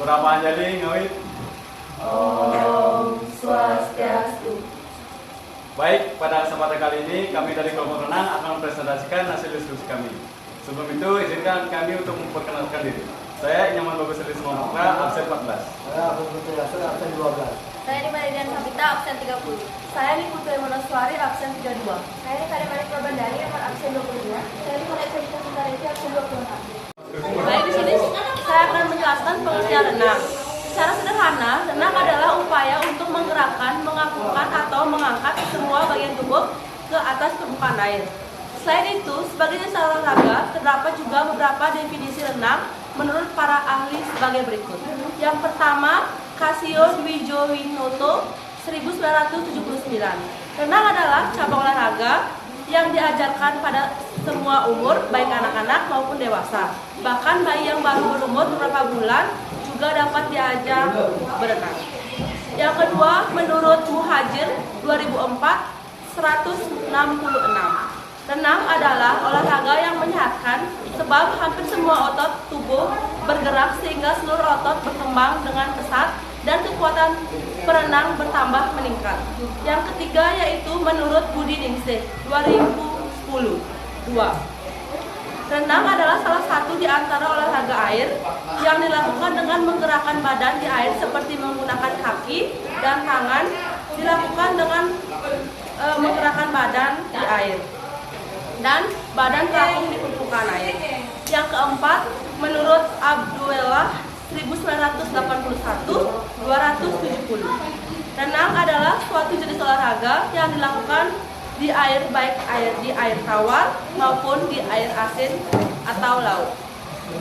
Kurang jadi ngawit. Om Swastiastu. Baik, pada kesempatan kali ini kami dari kelompok renang akan mempresentasikan hasil diskusi kami. Sebelum itu, izinkan kami untuk memperkenalkan diri. Saya Nyaman Bagus Seri Semoga, absen 14. Saya Abu Putri Yasir, absen 12. Saya Nimaridian Sabita, absen 30. Saya Niputu Monoswari, absen 32. Saya Karimani Probandari, absen 22. Saya Nimaridian Sabita Sundareti, absen 24. Baik, di sini saya akan menjelaskan pengertian renang. Secara sederhana, renang adalah upaya untuk menggerakkan, mengapungkan, atau mengangkat semua bagian tubuh ke atas permukaan air. Selain itu, sebagai jenis olahraga, terdapat juga beberapa definisi renang menurut para ahli sebagai berikut. Yang pertama, Casio Dwijowinoto 1979. Renang adalah cabang olahraga yang diajarkan pada semua umur, baik anak-anak maupun dewasa. Bahkan bayi yang baru berumur beberapa bulan juga dapat diajar berenang. Yang kedua, menurut Muhajir 2004 166. Renang adalah olahraga yang menyehatkan sebab hampir semua otot tubuh bergerak sehingga seluruh otot berkembang dengan pesat dan kekuatan perenang bertambah meningkat. Yang ketiga yaitu menurut Budi Ningsih 2010. 2. Renang adalah salah satu di antara olahraga air yang dilakukan dengan menggerakkan badan di air seperti menggunakan kaki dan tangan dilakukan dengan menggerakkan badan di air dan badan terapung di permukaan air. Yang keempat, menurut Abdullah 1981 270. Renang adalah suatu jenis olahraga yang dilakukan di air, baik di air tawar maupun di air asin atau laut.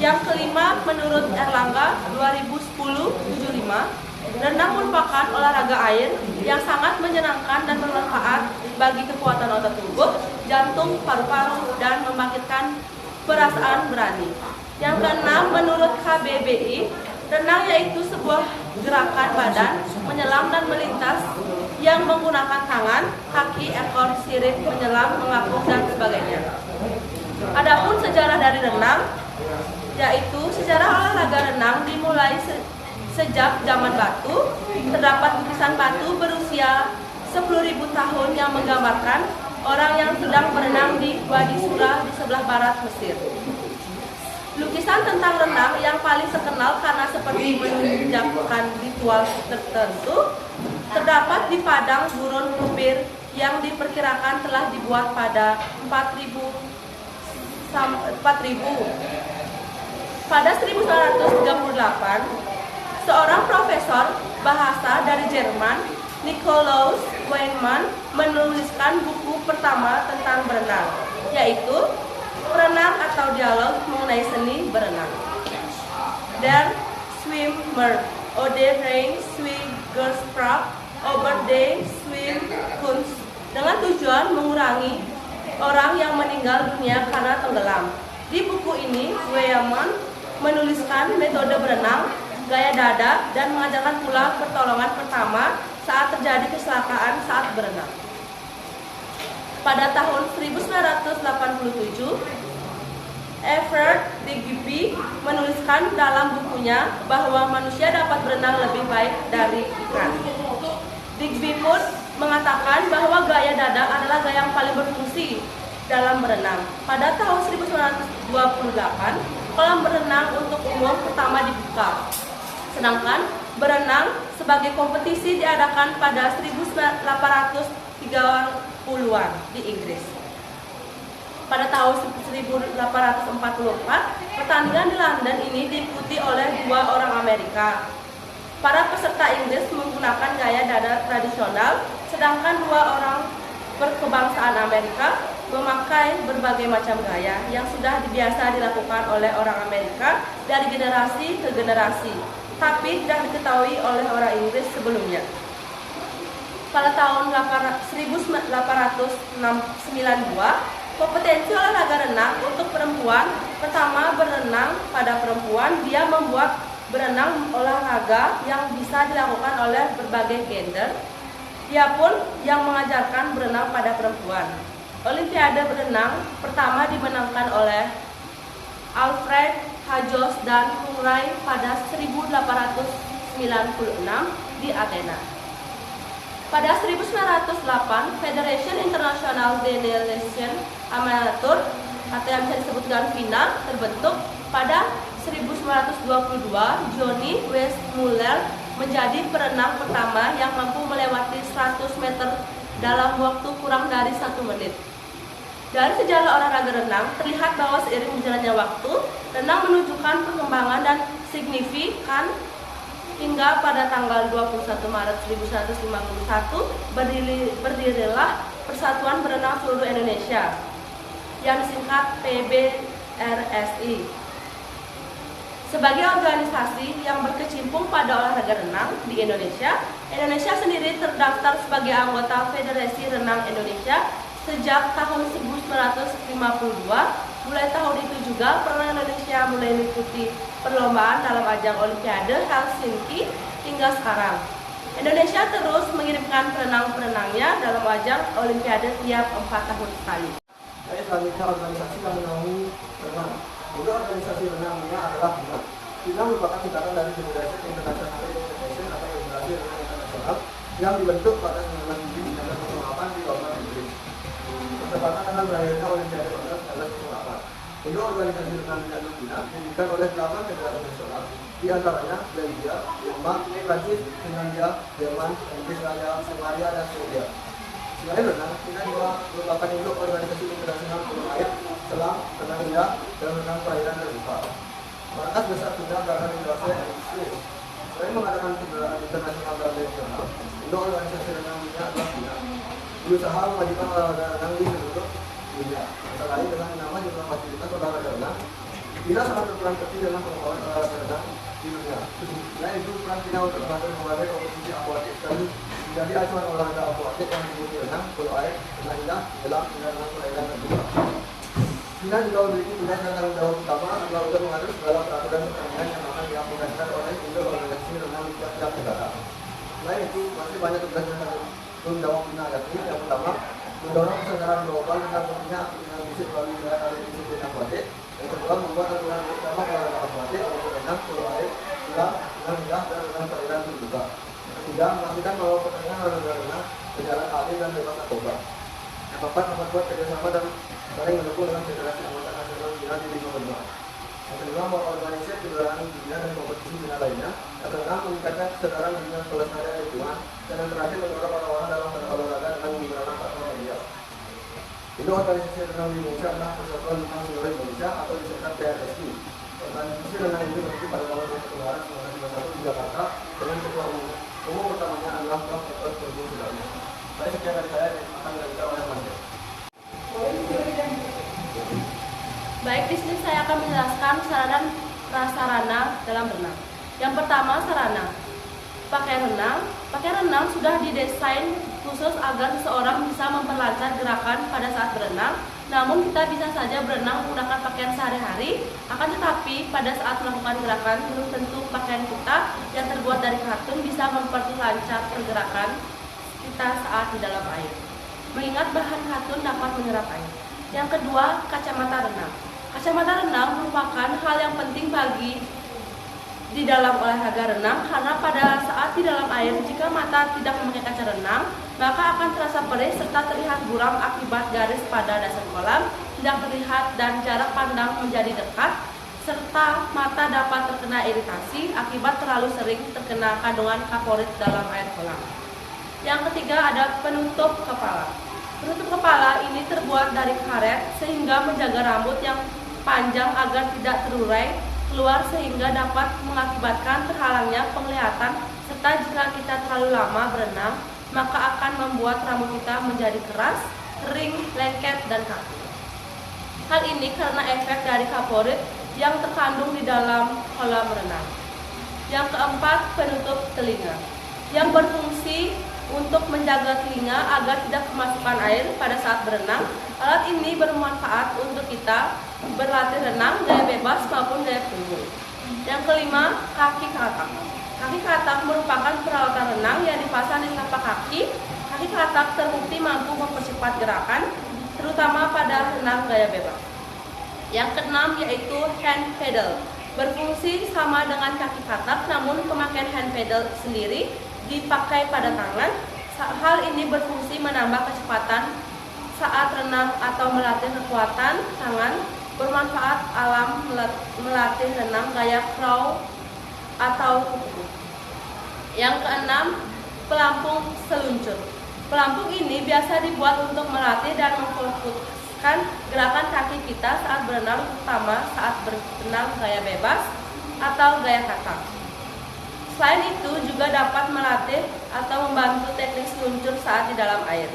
Yang kelima, menurut Erlangga 2010-75, renang merupakan olahraga air yang sangat menyenangkan dan bermanfaat bagi kekuatan otot tubuh, jantung, paru-paru, dan membangkitkan perasaan berani. Yang keenam, menurut KBBI, renang yaitu sebuah gerakan badan menyelam dan melintas yang menggunakan tangan, kaki, ekor, sirip, menyelam, mengapung, dan sebagainya. Adapun sejarah dari renang, yaitu sejarah olahraga renang dimulai sejak zaman batu. Terdapat lukisan batu berusia 10.000 tahun yang menggambarkan orang yang sedang berenang di Wadi Sura di sebelah barat Mesir. Lukisan tentang renang yang paling terkenal karena seperti menunjukkan ritual tertentu terdapat di padang gurun Lubir yang diperkirakan telah dibuat pada 4000. Pada 1938, seorang profesor bahasa dari Jerman, Nikolaus Weinmann, menuliskan buku pertama tentang berenang, yaitu Renang atau Dialog mengenai seni berenang. Der Schwimmer oder Rein Schwimmersprach über die Schwimmkunst, dengan tujuan mengurangi orang yang meninggal dunia karena tenggelam. Di buku ini, Weinmann menuliskan metode berenang, gaya dada, dan mengajarkan pula pertolongan pertama saat terjadi kecelakaan saat berenang. Pada tahun 1987, Everett Digby menuliskan dalam bukunya bahwa manusia dapat berenang lebih baik dari ikan. Digby pun mengatakan bahwa gaya dada adalah gaya yang paling berfungsi dalam berenang. Pada tahun 1928, kolam berenang untuk umum pertama dibuka. Sedangkan berenang sebagai kompetisi diadakan pada 1830-an di Inggris. Pada tahun 1844, pertandingan di London ini diikuti oleh 2 orang Amerika. Para peserta Inggris menggunakan gaya dada tradisional, sedangkan 2 orang berkebangsaan Amerika memakai berbagai macam gaya yang sudah biasa dilakukan oleh orang Amerika dari generasi ke generasi, tapi tidak diketahui oleh orang Inggris sebelumnya. Pada tahun 1892, kompetensi olahraga renang untuk perempuan pertama berenang pada perempuan. Dia membuat berenang olahraga yang bisa dilakukan oleh berbagai gender. Dia pun yang mengajarkan berenang pada perempuan. Olimpiade berenang pertama dimenangkan oleh Alfred Hajos dan Hungrai pada 1896 di Athena. Pada 1908, Federation International de Natation Amateur atau yang bisa disebut dengan FINA terbentuk. Pada 1922, Johnny Weissmuller menjadi perenang pertama yang mampu melewati 100 meter dalam waktu kurang dari 1 menit. Dari sejarah olahraga renang, terlihat bahwa seiring berjalannya waktu, renang menunjukkan perkembangan dan signifikan hingga pada tanggal 21 Maret 1951 berdirilah Persatuan Berenang Seluruh Indonesia yang disingkat PBRSI. Sebagai organisasi yang berkecimpung pada olahraga renang di Indonesia, Indonesia sendiri terdaftar sebagai anggota Federasi Renang Indonesia sejak tahun 1952. Mulai tahun itu juga perenang Indonesia mulai mengikuti perlombaan dalam ajang Olimpiade Helsinki hingga sekarang. Indonesia terus mengirimkan perenang-perenangnya dalam ajang Olimpiade tiap 4 tahun sekali. Jadi selanjutnya organisasi yang menaungi renang. Juga organisasi renangnya adalah FINA. FINA merupakan singkatan dari Federation International Federation atau Federasi Renang Internasional yang dibentuk pada 19 Juli 1998 di London, Inggris. Bertepatan dengan berakhirnya Olimpiade pada 1998. Untuk organisasi renang di FINA didirikan oleh 8 federasi nasional, di antaranya Belgia, Denmark, Prancis, Finlandia, Jerman, Inggris Raya, Hungaria, dan Swedia. Selain renang, FINA juga merupakan induk organisasi internasional polo air, selam, renang indah, dan renang perairan terbuka. Markas besar FINA berada di Brussels, Swiss. Selain mengadakan kejuaraan internasional dan regional, induk organisasi renang dunia adalah FINA. Berusaha memajukan olahraga renang di seluruh dunia. Antara lain dengan nama jumlah fasilitas olahraga renang, FINA sangat berperan penting dalam pengembangan olahraga renang di dunia. Selain itu, peran FINA untuk mengatur kompetisi akuatik sekali menjadi acuan olahraga akuatik yang diikuti renang, polo air, renang indah, selam, dan renang perairan terbuka. FINA juga memiliki tugas dan tanggung jawab utama adalah untuk mengatur segala peraturan pertandingan yang akan diaplikasikan oleh induk organisasi renang di tiap negara. Selain itu, masih banyak tugas dan tanggung jawab FINA, yakni yang pertama, mendorong kesadaran global tentang pentingnya aktivitas fisik melalui gerakan disiplin akuatik. Yang kedua, membuat aturan bersama olahraga akuatik untuk renang, polo air, selam, renang indah, dan renang perairan terbuka. Yang ketiga, memastikan bahwa pertandingan olahraga renang berjalan adil dan bebas narkoba. Yang keempat, memperkuat kerjasama dan saling mendukung dengan federasi anggota nasional FINA di 5 benua. Yang kelima, mengorganisir kejuaraan dunia dan kompetisi FINA lainnya. Yang keenam, meningkatkan kesadaran dengan pelestarian lingkungan. Dan yang terakhir, mendorong orang-orang dalam olahraga dengan menggunakan platform media. Induk organisasi renang di Indonesia adalah Persatuan Renang Seluruh Indonesia atau disingkat PRSI. Organisasi renang ini berdiri pada tahun 1 Maret 1991 di Jakarta dengan ketua umum pertamanya adalah Prof. Dr. Perbu Sudarmo. Baik, sekian dari saya, akan dilanjutkan oleh Mas. Baik, di sini saya akan menjelaskan sarana dan prasarana dalam renang. Yang pertama, sarana. Pakaian renang sudah didesain khusus agar seseorang bisa memperlancar gerakan pada saat berenang. Namun kita bisa saja berenang menggunakan pakaian sehari-hari. Akan tetapi pada saat melakukan gerakan belum tentu pakaian kita yang terbuat dari katun bisa memperlancar pergerakan kita saat di dalam air. Mengingat bahan katun dapat menyerap air. Yang kedua, kacamata renang. Kacamata renang merupakan hal yang penting bagi di dalam olahraga renang karena pada saat di dalam air jika mata tidak memakai kaca renang maka akan terasa perih serta terlihat buram akibat garis pada dasar kolam tidak terlihat dan jarak pandang menjadi dekat serta mata dapat terkena iritasi akibat terlalu sering terkena kandungan kaporit dalam air kolam. Yang ketiga ada penutup kepala. Penutup kepala ini terbuat dari karet sehingga menjaga rambut yang panjang agar tidak terurai keluar sehingga dapat mengakibatkan terhalangnya penglihatan serta jika kita terlalu lama berenang maka akan membuat rambut kita menjadi keras, kering, lengket, dan kaku. Hal ini karena efek dari kaporit yang terkandung di dalam kolam renang. Yang keempat, penutup telinga yang berfungsi untuk menjaga telinga agar tidak kemasukan air pada saat berenang. Alat ini bermanfaat untuk kita berlatih renang gaya bebas maupun gaya punggung. Yang kelima, kaki katak. Kaki katak merupakan peralatan renang yang dipasang di telapak kaki. Kaki katak terbukti mampu mempercepat gerakan, terutama pada renang gaya bebas. Yang keenam yaitu hand pedal. Berfungsi sama dengan kaki katak, namun pemakaian hand pedal sendiri dipakai pada tangan. Hal ini berfungsi menambah kecepatan saat renang atau melatih kekuatan tangan. Bermanfaat alam melatih renang gaya crawl atau kupu. Yang keenam, pelampung seluncur. Pelampung ini biasa dibuat untuk melatih dan memfokuskan gerakan kaki kita saat berenang, terutama saat berenang gaya bebas atau gaya katak. Selain itu juga dapat melatih atau membantu teknik seluncur saat di dalam air.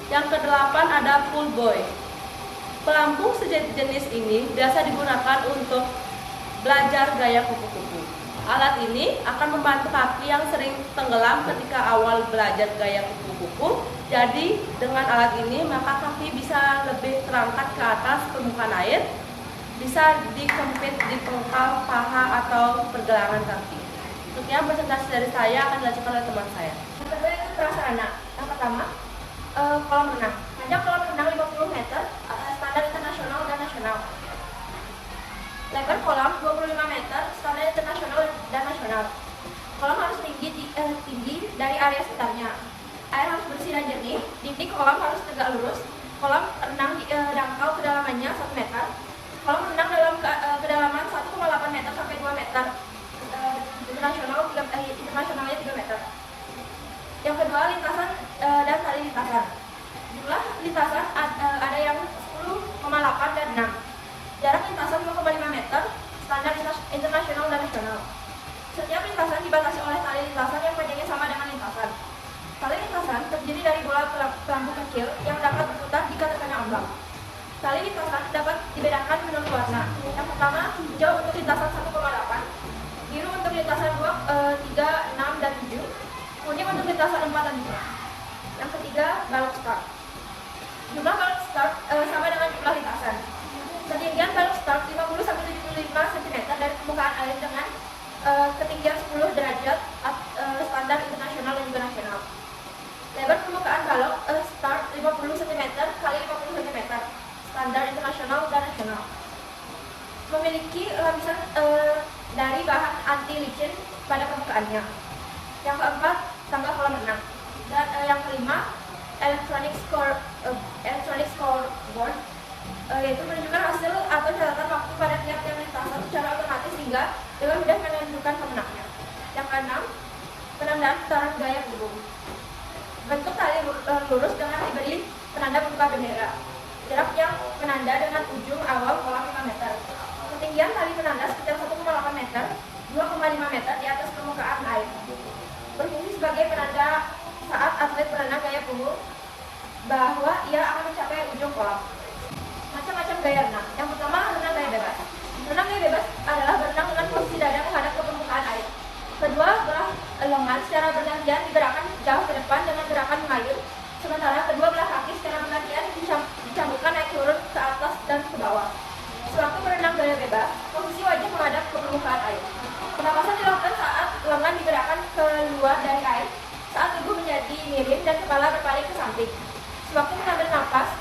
Yang kedelapan ada pull buoy. Pelampung sejenis ini biasa digunakan untuk belajar gaya kupu-kupu. Alat ini akan membantu kaki yang sering tenggelam ketika awal belajar gaya kupu-kupu. Jadi dengan alat ini maka kaki bisa lebih terangkat ke atas permukaan air, bisa dikempit di pengkal paha atau pergelangan kaki. Sekian presentasi dari saya, akan dilanjutkan oleh teman saya. Yang kedua itu prasarana. Yang pertama, kolam renang. Panjang kolam renang 50 meter, standar internasional dan nasional. Lebar kolam 25 meter, standar internasional dan nasional. Kolam harus tinggi dari area sekitarnya. Air harus bersih dan jernih. Dinding kolam harus tegak lurus. Kolam renang dangkal kedalamannya 1 meter. Kolam renang dalam kedalaman 1,8 meter sampai 2 meter. Internasionalnya 3 meter. Yang kedua, lintasan dan tali lintasan. Jumlah lintasan ada yang 10,8 dan 6. Jarak lintasan 5,5 meter, standar internasional dan nasional. Setiap lintasan dibatasi oleh tali lintasan yang panjangnya sama dengan lintasan. Tali lintasan terdiri dari bola pelampung kecil yang dapat berputar jika terkena ombak. Tali lintasan dapat dibedakan menurut warna. Yang pertama, hijau untuk lintasan 1,8, biru untuk lintasan 2, 3, 6, dan 7, kuning untuk lintasan 4 dan 5. Yang ketiga, balok start. Jumlah balok start sama dengan jumlah lintasan. Ketinggian balok start 50-75 cm dari permukaan air dengan ketinggian 10 derajat standar internasional dan juga nasional. Lebar permukaan balok start 50 cm kali 50 cm standar internasional dan nasional. Memiliki lapisan dari bahan anti licin pada permukaannya. Yang keempat, tangga kolam renang. Dan yang kelima, electronic scoreboard, yaitu menunjukkan hasil atau catatan waktu pada tiap-tiap lintasan secara otomatis sehingga dengan mudah menentukan pemenangnya. Yang keenam, penandaan putaran gaya punggung. Bentuk tali lurus dengan diberi penanda pembuka bendera. Jarak yang penanda dengan ujung awal kolam 5 meter. Ketinggian tali penanda sekitar 1,8 meter, 2,5 meter di atas permukaan air. Berfungsi sebagai penanda saat atlet berenang gaya punggung bahwa ia akan mencapai ujung kolam. Macam-macam gaya renang. Yang pertama, renang gaya bebas. Renang gaya bebas adalah berenang dengan posisi dada menghadap ke permukaan air. Kedua belah lengan secara bergantian digerakkan jauh ke depan dengan gerakan mengayun, sementara kedua belah kaki secara bergantian dicambukkan naik turun ke atas dan ke bawah. Sewaktu berenang gaya bebas, posisi wajah menghadap ke permukaan air. Pernapasan dilakukan saat lengan digerakkan keluar dari air, saat tubuh menjadi miring dan kepala berpaling ke samping. Sewaktu mengambil napas,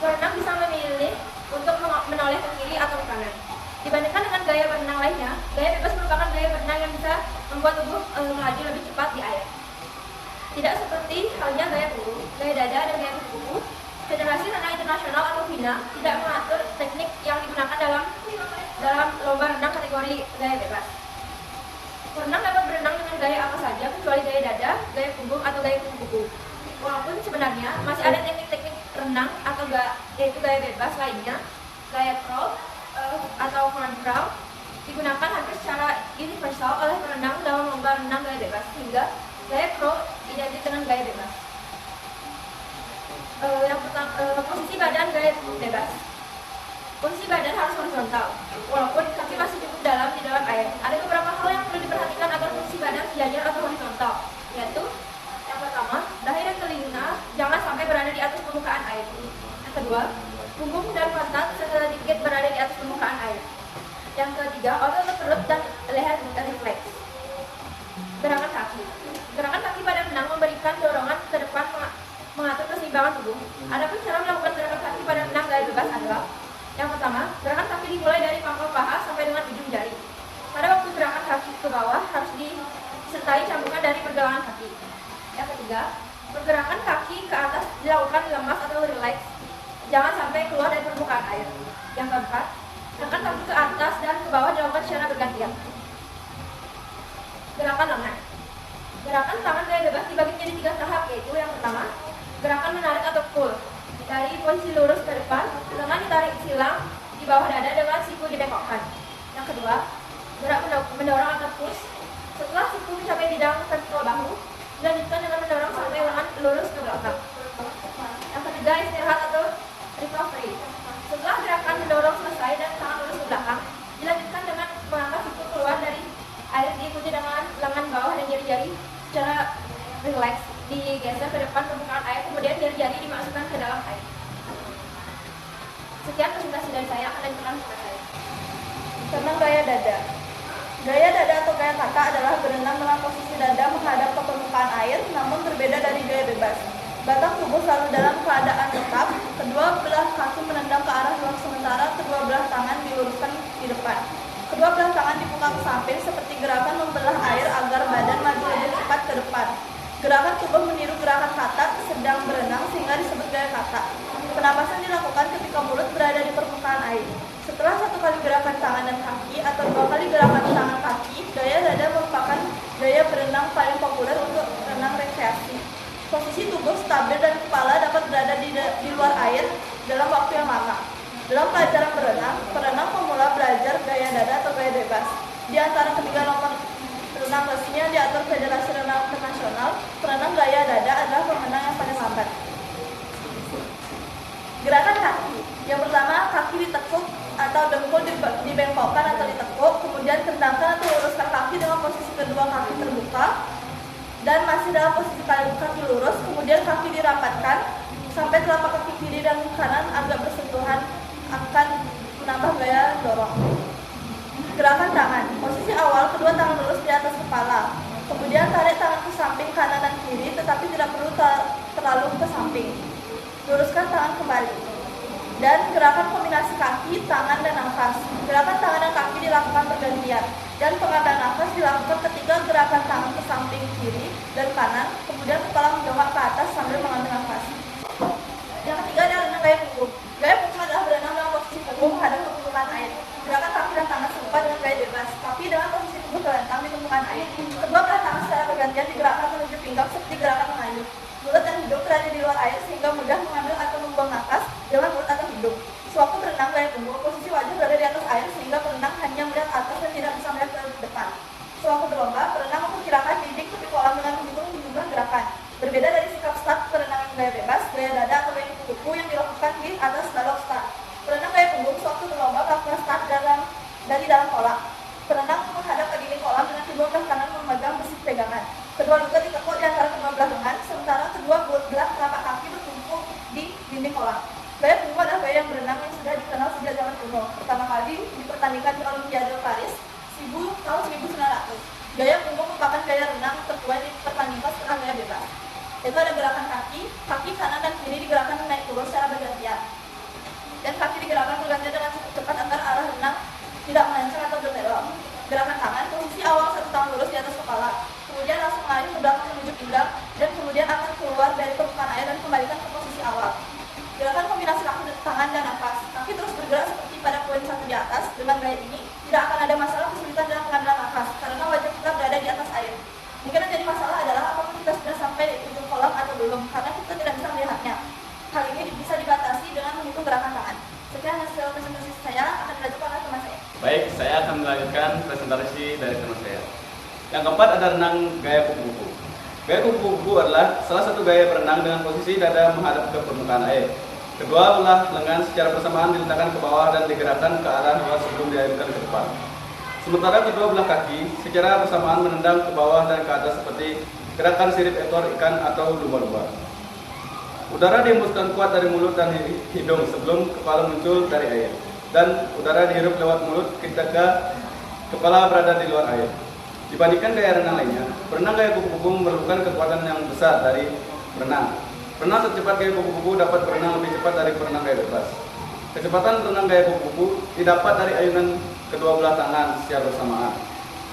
perenang bisa memilih untuk menoleh ke kiri atau ke kanan. Dibandingkan dengan gaya berenang lainnya, gaya bebas merupakan gaya berenang yang bisa membuat tubuh melaju lebih cepat di air. Tidak seperti halnya gaya punggung, gaya dada, dan gaya kupu-kupu, Federasi Renang Internasional atau FINA tidak mengatur teknik yang digunakan dalam lomba renang kategori gaya bebas. Perenang dapat berenang dengan gaya apa saja kecuali gaya dada, gaya punggung, atau gaya kupu-kupu. Walaupun sebenarnya masih ada teknik-teknik renang atau yaitu gaya bebas lainnya, gaya crawl atau front crawl digunakan hampir secara universal oleh perenang dalam lomba renang gaya bebas, sehingga gaya crawl identik dengan gaya bebas. Yang pertama, posisi badan gaya bebas. Posisi badan harus horizontal, walaupun kaki masih cukup dalam di dalam air. Ada beberapa hal yang perlu diperhatikan agar posisi badan sejajar atau horizontal, yaitu yang pertama, dahi dan telinga jangan sampai berada di atas permukaan air. Yang kedua, punggung dan pantat sedikit berada di atas permukaan air. Yang ketiga, otot perut dan leher refleks. Gerakan kaki. Gerakan kaki pada renang memberikan dorongan ke depan mengatur keseimbangan tubuh. Adapun cara melakukan gerakan kaki pada renang gaya bebas adalah Yang pertama, gerakan kaki dimulai dari pangkal paha sampai dengan ujung jari. Pada waktu gerakan kaki ke bawah harus disertai cambukan dari pergelangan kaki. Yang ketiga, pergerakan kaki ke atas dilakukan lemas atau relax, jangan sampai keluar dari permukaan air. Yang keempat, gerakan kaki ke atas dan ke bawah dilakukan secara bergantian. Gerakan lengan. Gerakan tangan gaya bebas dibagi menjadi 3 tahap, yaitu yang pertama, gerakan menarik atau pull. Dari posisi lurus ke depan, lengan ditarik silang di bawah dada dengan siku dibengkokkan. Yang kedua, gerak mendorong atau push. Setelah siku mencapai bidang vertikal bahu, dilanjutkan dengan mendorong sampai lengan lurus ke belakang. Yang ketiga, istirahat atau recovery. Setelah gerakan mendorong selesai dan tangan lurus ke belakang, dilanjutkan dengan mengangkat siku keluar dari air, diikuti dengan lengan bawah dan jari-jari secara relax digeser ke depan permukaan air, kemudian jari-jari dimasukkan ke dalam air. Sekian presentasi dari saya, akan dilanjutkan kepada saya. Tentang gaya dada. Gaya dada atau gaya kata adalah berenang dengan posisi dada menghadap ke permukaan air, namun berbeda dari gaya bebas. Batang tubuh selalu dalam keadaan tetap, kedua belah kaki menendang ke arah luar, sementara kedua belah tangan diluruskan di depan. Kedua belah tangan dibuka ke samping seperti gerakan membelah air agar badan maju lebih cepat ke depan. Gerakan tubuh meniru gerakan kata sedang berenang sehingga disebut gaya kata. Penapasan dilakukan ketika mulut berada di permukaan air. Setelah 1 kali gerakan tangan dan kaki atau 2 kali gerakan tangan kaki, gaya dada merupakan gaya berenang paling populer untuk renang rekreasi. Posisi tubuh stabil dan kepala dapat berada di luar air dalam waktu yang lama. Dalam pelajaran berenang, perenang pemula belajar gaya dada atau gaya bebas. Di antara ketiga nomor renang resmi yang diatur Federasi Renang Internasional, perenang gaya dada adalah pemenang yang paling lambat. Gerakan kaki. Yang pertama, kaki ditekuk atau dengkul dibengkokkan atau ditekuk, kemudian tendangkan atau luruskan kaki dengan posisi kedua kaki terbuka dan masih dalam posisi kaki lurus, kemudian kaki dirapatkan sampai telapak kaki kiri dan kanan agak bersentuhan, akan menambah gaya dorong. Gerakan tangan. Posisi awal, kedua tangan lurus di atas kepala. Kemudian tarik tangan ke samping kanan dan kiri, tetapi tidak perlu terlalu ke samping. Luruskan tangan kembali. Dan gerakan kombinasi kaki, tangan, dan nafas. Gerakan tangan dan kaki dilakukan bergantian. Dan pengambilan nafas dilakukan ketika gerakan tangan ke samping kiri dan kanan, kemudian kepala mendongak ke atas sambil mengambil nafas. Yang ketiga adalah renang gaya punggung. Gaya punggung adalah berenang dalam posisi punggung menghadap ke permukaan air. Gerakan kaki dan tangan serupa dengan gaya bebas, tapi dengan posisi tubuh terlentang di permukaan air. Kedua belah tangan secara bergantian digerakkan menuju pinggang seperti gerakan mengayuh. Mulut dan hidung berada di luar air sehingga mudah mengambil atau membuang nafas dengan mulut atau hidung. Sewaktu berenang gaya punggung, posisi wajah berada di atas air sehingga perenang hanya melihat atas dan tidak bisa melihat ke depan. Sewaktu berlomba, perenang memperkirakan dinding tepi kolam dengan menghitung jumlah gerakan. Berbeda dari sikap start perenang gaya bebas, gaya dada atau gaya kupu-kupu yang dilakukan di atas balok start. Perenang gaya punggung sewaktu berlomba melakukan start dari dalam kolam. Perenang menghadap ke dinding kolam dengan kedua belah kanan memegang besi pegangan. Kedua lutut ditekuk di antara kedua belah lengan, sementara kedua belah telapak kaki bertumpu di dinding kolam. Gaya punggung adalah gaya yang berenang yang sudah dikenal sejak zaman kuno. Pertama kali dipertandingkan di Olimpiade Paris tahun 1900. Gaya punggung merupakan gaya renang tertua yang dipertandingkan setelah gaya bebas. Itu ada gerakan kaki kanan dan kiri digerakkan naik turun secara bergantian. Dan kaki digerakkan bergantian dengan cukup cepat agar arah renang tidak melenceng atau berbelok. Gerakan tangan, posisi awal 1 tangan lurus di atas kepala, kemudian langsung mengayuh ke belakang menuju pinggang, dan kemudian akan keluar dari permukaan air dan kembalikan ke posisi awal. Gerakan kombinasi kaki, tangan, dan nafas. Kaki terus bergerak seperti pada poin 1 di atas. Dengan gaya ini, tidak akan ada masalah kesulitan dalam pengambilan nafas, karena wajah kita berada di atas air. Mungkin yang jadi masalah adalah apakah kita sudah sampai di ujung kolam atau belum, karena kita tidak bisa melihatnya. Hal ini bisa dibatasi dengan menghitung gerakan tangan. Sekian hasil presentasi saya, akan dilanjutkan oleh teman saya. Baik, saya akan melanjutkan presentasi dari teman saya. Yang keempat ada renang gaya kupu-kupu. Gaya kupu-kupu adalah salah satu gaya berenang dengan posisi dada menghadap ke permukaan air. Kedua belah lengan secara bersamaan diletakkan ke bawah dan digerakkan ke arah luar sebelum diayunkan ke depan. Sementara kedua belah kaki secara bersamaan menendang ke bawah dan ke atas seperti gerakan sirip ekor ikan atau lumba-lumba. Udara dihembuskan kuat dari mulut dan hidung sebelum kepala muncul dari air, dan udara dihirup lewat mulut ketika kepala berada di luar air. Dibandingkan gaya renang lainnya, berenang gaya kupu-kupu memerlukan kekuatan yang besar dari berenang. Berenang secepat gaya kupu-kupu dapat berenang lebih cepat dari berenang gaya bebas. Kecepatan renang gaya kupu-kupu didapat dari ayunan kedua belah tangan secara bersamaan.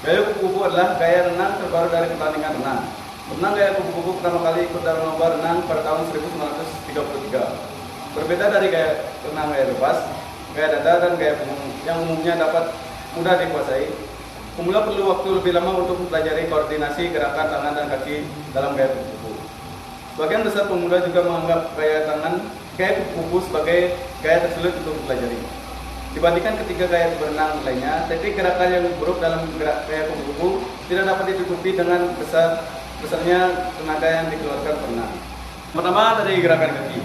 Gaya kupu-kupu adalah gaya renang terbaru dari pertandingan renang. Renang gaya kupu-kupu pertama kali ikut dalam lomba renang pada tahun 1933. Berbeda dari gaya renang gaya bebas, gaya dada dan gaya punggung yang umumnya dapat mudah dikuasai. Pemula perlu waktu lebih lama untuk mempelajari koordinasi gerakan tangan dan kaki dalam gaya kupu-kupu. Sebagian besar pemuda juga menganggap gaya kupu-kupu sebagai gaya tersulit untuk dipelajari. Dibandingkan ketiga gaya berenang lainnya, teknik gerakan yang buruk dalam gaya kupu-kupu tidak dapat ditutupi dengan besarnya tenaga yang dikeluarkan perenang. Pertama dari gerakan kaki.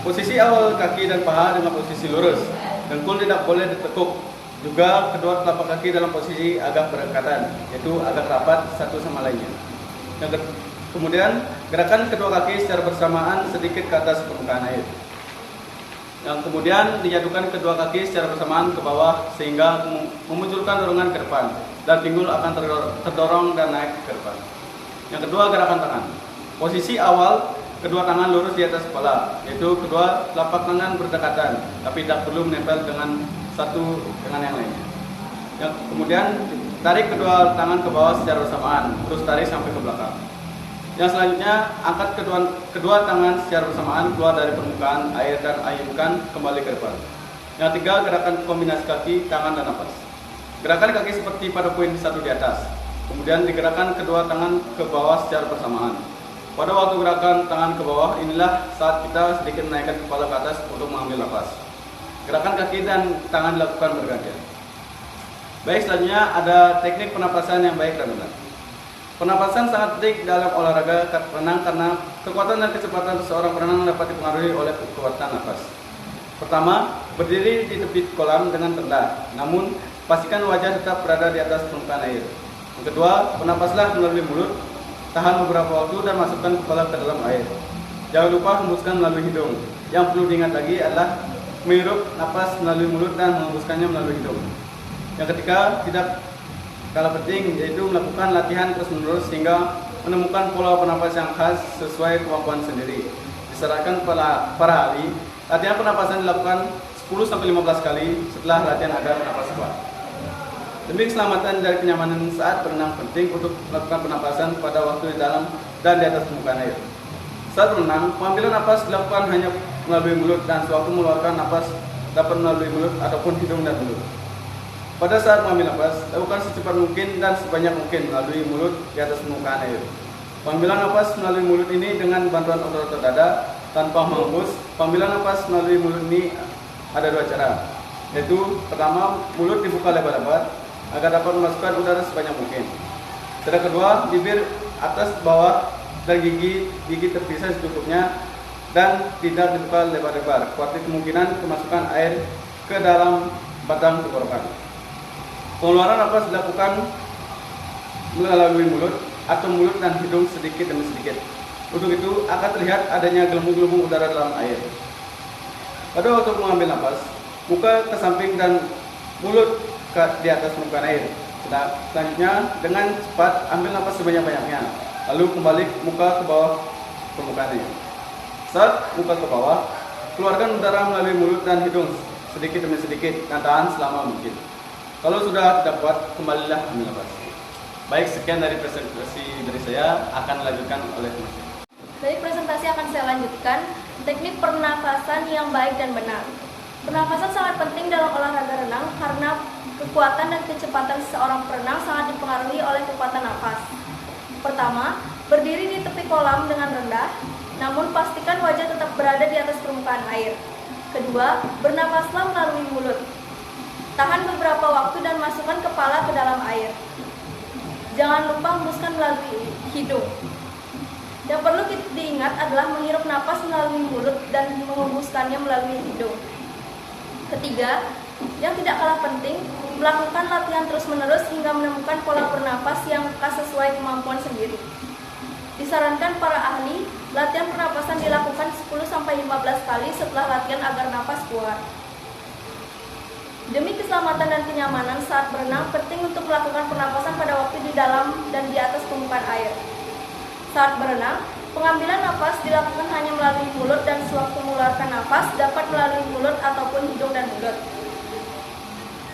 Posisi awal kaki dan paha dengan posisi lurus. Dengkul tidak boleh ditekuk. Juga kedua telapak kaki dalam posisi agak berdekatan, yaitu agak rapat satu sama lainnya. Kemudian gerakan kedua kaki secara bersamaan sedikit ke atas permukaan air. Yang kemudian dijatuhkan kedua kaki secara bersamaan ke bawah sehingga memunculkan dorongan ke depan dan pinggul akan terdorong dan naik ke depan. Yang kedua, gerakan tangan. Posisi awal kedua tangan lurus di atas kepala, yaitu kedua telapak tangan berdekatan, tapi tidak perlu menempel dengan satu dengan yang lainnya. Yang kemudian tarik kedua tangan ke bawah secara bersamaan, terus tarik sampai ke belakang. Yang selanjutnya, angkat kedua tangan secara bersamaan keluar dari permukaan air dan ayunkan kembali ke depan. Yang ketiga, gerakan kombinasi kaki, tangan, dan nafas. Gerakan kaki seperti pada poin satu di atas. Kemudian digerakkan kedua tangan ke bawah secara bersamaan. Pada waktu gerakan tangan ke bawah, inilah saat kita sedikit menaikkan kepala ke atas untuk mengambil nafas. Gerakan kaki dan tangan dilakukan bergantian. Baik, selanjutnya ada teknik pernapasan yang baik dan benar. Pernapasan sangat penting dalam olahraga renang karena kekuatan dan kecepatan seorang perenang dapat dipengaruhi oleh kekuatan nafas. Pertama, berdiri di tepi kolam dengan rendah, namun pastikan wajah tetap berada di atas permukaan air. Yang kedua, bernapaslah melalui mulut, tahan beberapa waktu dan masukkan kepala ke dalam air. Jangan lupa hembuskan melalui hidung. Yang perlu diingat lagi adalah menghirup napas melalui mulut dan menghembuskannya melalui hidung. Yang ketiga, tidak kalah penting, yaitu melakukan latihan terus-menerus sehingga menemukan pola pernapas yang khas sesuai kemampuan sendiri. Disarankan para ahli, latihan pernapasan dilakukan 10-15 kali setelah latihan agar napas kuat. Demi keselamatan dari kenyamanan saat berenang, penting untuk melakukan pernapasan pada waktu di dalam dan di atas permukaan air. Saat berenang, pengambilan napas dilakukan hanya melalui mulut dan sewaktu mengeluarkan napas dapat melalui mulut ataupun hidung dan mulut. Pada saat mengambil napas, lakukan secepat mungkin dan sebanyak mungkin melalui mulut di atas permukaan air. Pengambilan napas melalui mulut ini dengan bantuan otot dada tanpa menghembus. Pengambilan napas melalui mulut ini ada dua cara, yaitu pertama, mulut dibuka lebar-lebar agar dapat memasukkan udara sebanyak mungkin. Cara kedua, bibir atas bawah dan gigi terpisah secukupnya dan tidak dibuka lebar-lebar. Kuatkan kemungkinan kemasukan air ke dalam batang tenggorokan. Pengeluaran napas dilakukan melalui mulut atau mulut dan hidung sedikit demi sedikit. Untuk itu akan terlihat adanya gelembung-gelembung udara dalam air. Pada waktu mengambil napas, muka ke samping dan mulut di atas permukaan air. Selanjutnya dengan cepat ambil napas sebanyak-banyaknya. Lalu kembali muka ke bawah permukaan air. Saat muka ke bawah, keluarkan udara melalui mulut dan hidung sedikit demi sedikit dan tahan selama mungkin. Kalau sudah tidak kuat, kembalilah ambil napas. Baik, sekian dari presentasi dari saya, akan dilanjutkan oleh Mas. Dari presentasi akan saya lanjutkan teknik pernafasan yang baik dan benar. Pernafasan sangat penting dalam olahraga renang karena kekuatan dan kecepatan seorang perenang sangat dipengaruhi oleh kekuatan nafas. Pertama, berdiri di tepi kolam dengan rendah, namun pastikan wajah tetap berada di atas permukaan air. Kedua, bernafaslah melalui mulut. Tahan beberapa waktu dan masukkan kepala ke dalam air. Jangan lupa hembuskan melalui hidung. Yang perlu diingat adalah menghirup napas melalui mulut dan menghembuskannya melalui hidung. Ketiga, yang tidak kalah penting, melakukan latihan terus-menerus hingga menemukan pola bernapas yang khas sesuai kemampuan sendiri. Disarankan para ahli, latihan pernapasan dilakukan 10-15 kali setelah latihan agar napas kuat. Demi keselamatan dan kenyamanan saat berenang, penting untuk melakukan pernapasan pada waktu di dalam dan di atas permukaan air. Saat berenang, pengambilan nafas dilakukan hanya melalui mulut dan sewaktu mengeluarkan nafas dapat melalui mulut ataupun hidung dan mulut.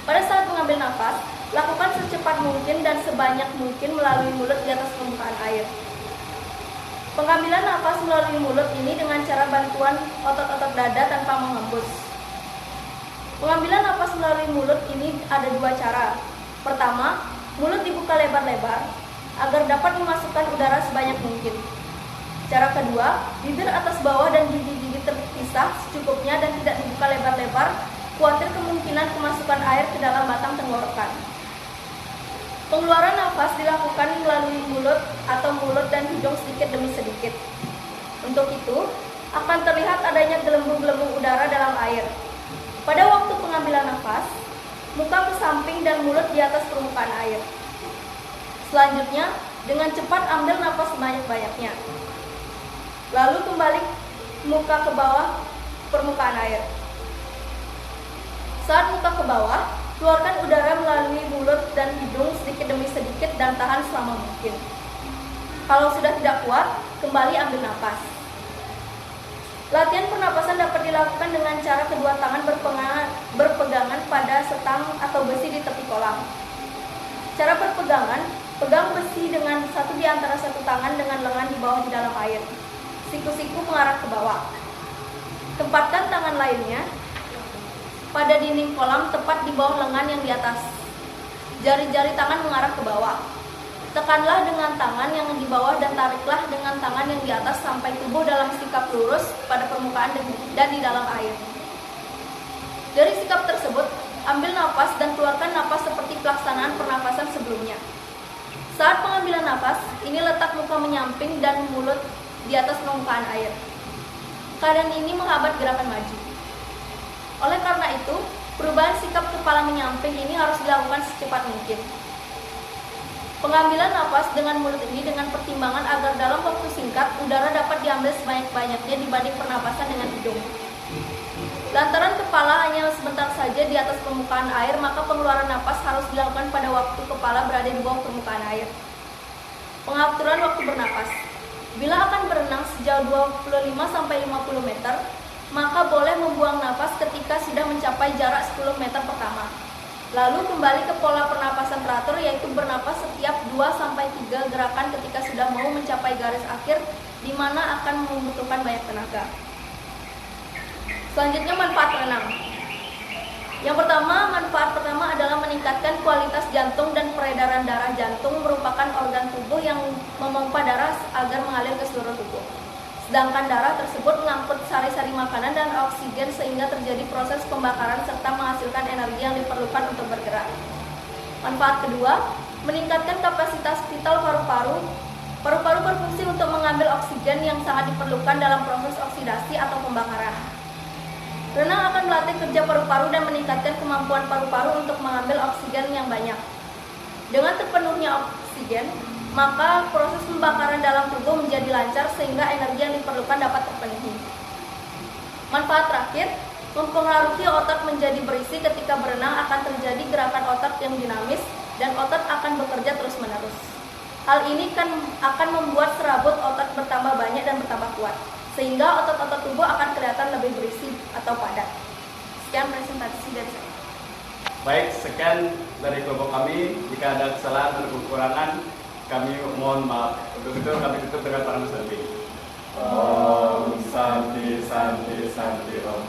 Pada saat mengambil nafas, lakukan secepat mungkin dan sebanyak mungkin melalui mulut di atas permukaan air. Pengambilan nafas melalui mulut ini dengan cara bantuan otot-otot dada tanpa menghembus. Pengambilan nafas melalui mulut ini ada dua cara. Pertama, mulut dibuka lebar-lebar agar dapat memasukkan udara sebanyak mungkin. Cara kedua, bibir atas bawah dan gigi-gigi terpisah secukupnya dan tidak dibuka lebar-lebar, khawatir kemungkinan kemasukan air ke dalam batang tenggorokan. Pengeluaran nafas dilakukan melalui mulut atau mulut dan hidung sedikit demi sedikit. Untuk itu, akan terlihat adanya gelembung-gelembung udara dalam air. Pada waktu pengambilan nafas, muka ke samping dan mulut di atas permukaan air. Selanjutnya, dengan cepat ambil nafas sebanyak-banyaknya. Lalu kembali muka ke bawah permukaan air. Saat muka ke bawah, keluarkan udara melalui mulut dan hidung sedikit demi sedikit dan tahan selama mungkin. Kalau sudah tidak kuat, kembali ambil nafas. Latihan pernapasan dapat dilakukan dengan cara kedua tangan berpegangan pada setang atau besi di tepi kolam. Cara berpegangan, pegang besi dengan satu di antara satu tangan dengan lengan di bawah di dalam air. Siku-siku mengarah ke bawah. Tempatkan tangan lainnya pada dinding kolam tepat di bawah lengan yang di atas. Jari-jari tangan mengarah ke bawah. Tekanlah dengan tangan yang di bawah dan tariklah dengan tangan yang di atas sampai tubuh dalam sikap lurus pada permukaan dan di dalam air. Dari sikap tersebut, ambil nafas dan keluarkan nafas seperti pelaksanaan pernapasan sebelumnya. Saat pengambilan nafas, ini letak muka menyamping dan mulut di atas permukaan air. Keadaan ini menghambat gerakan maju. Oleh karena itu, perubahan sikap kepala menyamping ini harus dilakukan secepat mungkin. Pengambilan nafas dengan mulut ini dengan pertimbangan agar dalam waktu singkat udara dapat diambil sebanyak-banyaknya dibanding pernapasan dengan hidung. Lantaran kepala hanya sebentar saja di atas permukaan air, maka pengeluaran nafas harus dilakukan pada waktu kepala berada di bawah permukaan air. Pengaturan waktu bernapas. Bila akan berenang sejauh 25-50 meter, maka boleh membuang nafas ketika sudah mencapai jarak 10 meter pertama. Lalu kembali ke pola pernapasan teratur, yaitu bernapas setiap 2-3 gerakan ketika sudah mau mencapai garis akhir di mana akan membutuhkan banyak tenaga. Selanjutnya, manfaat renang. Yang pertama, manfaat pertama adalah meningkatkan kualitas jantung dan peredaran darah. Jantung merupakan organ tubuh yang memompa darah agar mengalir ke seluruh tubuh. Sedangkan darah tersebut mengangkut sari-sari makanan dan oksigen sehingga terjadi proses pembakaran serta menghasilkan energi yang diperlukan untuk bergerak. Manfaat kedua, meningkatkan kapasitas vital paru-paru. Paru-paru berfungsi untuk mengambil oksigen yang sangat diperlukan dalam proses oksidasi atau pembakaran. Renang akan melatih kerja paru-paru dan meningkatkan kemampuan paru-paru untuk mengambil oksigen yang banyak. Dengan terpenuhnya oksigen, maka proses pembakaran dalam tubuh menjadi lancar sehingga energi yang diperlukan dapat terpenuhi. Manfaat terakhir, mempengaruhi otot menjadi berisi. Ketika berenang akan terjadi gerakan otot yang dinamis dan otot akan bekerja terus-menerus. Hal ini akan membuat serabut otot bertambah banyak dan bertambah kuat, sehingga otot-otot tubuh akan kelihatan lebih berisi atau padat. Sekian presentasi dari saya. Baik, sekian dari kelompok kami. Jika ada kesalahan dan kekurangan, kami mohon maaf. Untuk itu kami tutup dengan para muslim. Om Santi Santi Santi Om.